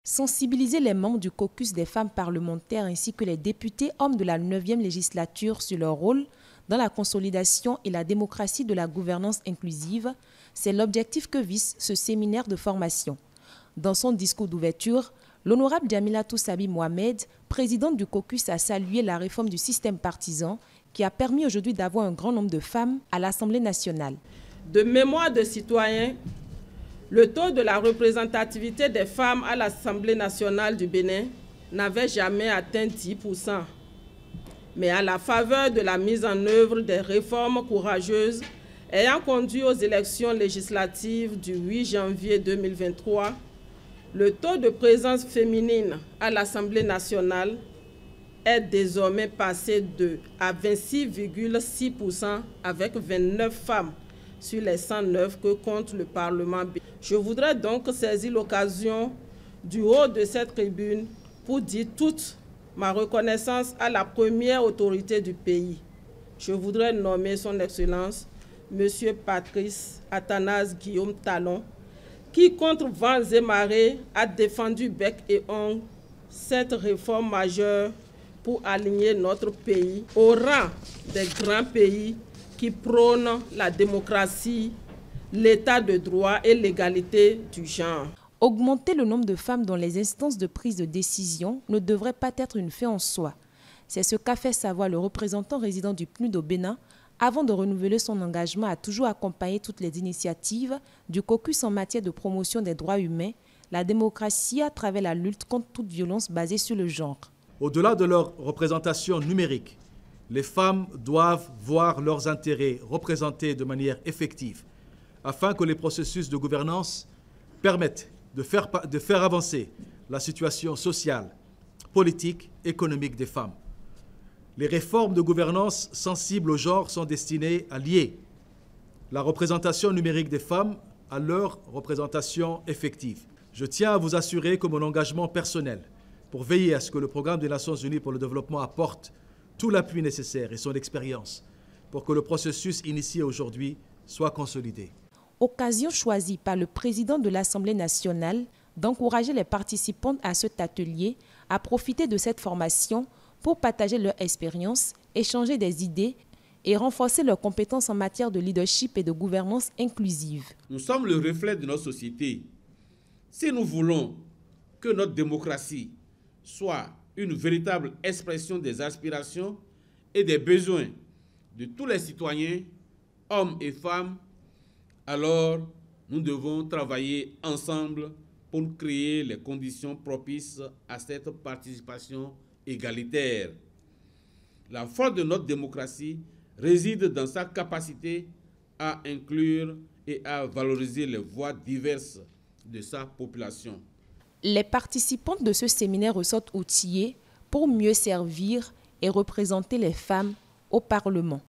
Sensibiliser les membres du caucus des femmes parlementaires ainsi que les députés hommes de la 9e législature sur leur rôle dans la consolidation et la démocratie de la gouvernance inclusive, c'est l'objectif que vise ce séminaire de formation. Dans son discours d'ouverture, l'honorable Djamilatou Sabi Mohamed, présidente du caucus, a salué la réforme du système partisan qui a permis aujourd'hui d'avoir un grand nombre de femmes à l'Assemblée nationale. De mémoire de citoyens, le taux de la représentativité des femmes à l'Assemblée nationale du Bénin n'avait jamais atteint 10%. Mais à la faveur de la mise en œuvre des réformes courageuses ayant conduit aux élections législatives du 8 janvier 2023, le taux de présence féminine à l'Assemblée nationale est désormais passé à 26,6% avec 29 femmes sur les 109 que compte le Parlement. Je voudrais donc saisir l'occasion du haut de cette tribune pour dire toute ma reconnaissance à la première autorité du pays. Je voudrais nommer son Excellence, M. Patrice Athanase Guillaume Talon, qui, contre vents et marées, a défendu bec et ongle cette réforme majeure pour aligner notre pays au rang des grands pays qui prônent la démocratie, l'état de droit et l'égalité du genre. Augmenter le nombre de femmes dans les instances de prise de décision ne devrait pas être une fin en soi. C'est ce qu'a fait savoir le représentant résident du PNUD au Bénin avant de renouveler son engagement à toujours accompagner toutes les initiatives du caucus en matière de promotion des droits humains, la démocratie à travers la lutte contre toute violence basée sur le genre. Au-delà de leur représentation numérique, les femmes doivent voir leurs intérêts représentés de manière effective afin que les processus de gouvernance permettent de faire avancer la situation sociale, politique, économique des femmes. Les réformes de gouvernance sensibles au genre sont destinées à lier la représentation numérique des femmes à leur représentation effective. Je tiens à vous assurer que mon engagement personnel pour veiller à ce que le programme des Nations Unies pour le développement apporte tout l'appui nécessaire et son expérience pour que le processus initié aujourd'hui soit consolidé. Occasion choisie par le président de l'Assemblée nationale d'encourager les participants à cet atelier à profiter de cette formation pour partager leur expérience, échanger des idées et renforcer leurs compétences en matière de leadership et de gouvernance inclusive. Nous sommes le reflet de notre société. Si nous voulons que notre démocratie soit une véritable expression des aspirations et des besoins de tous les citoyens, hommes et femmes, alors nous devons travailler ensemble pour créer les conditions propices à cette participation égalitaire. La force de notre démocratie réside dans sa capacité à inclure et à valoriser les voix diverses de sa population. Les participantes de ce séminaire ressortent outillées pour mieux servir et représenter les femmes au Parlement.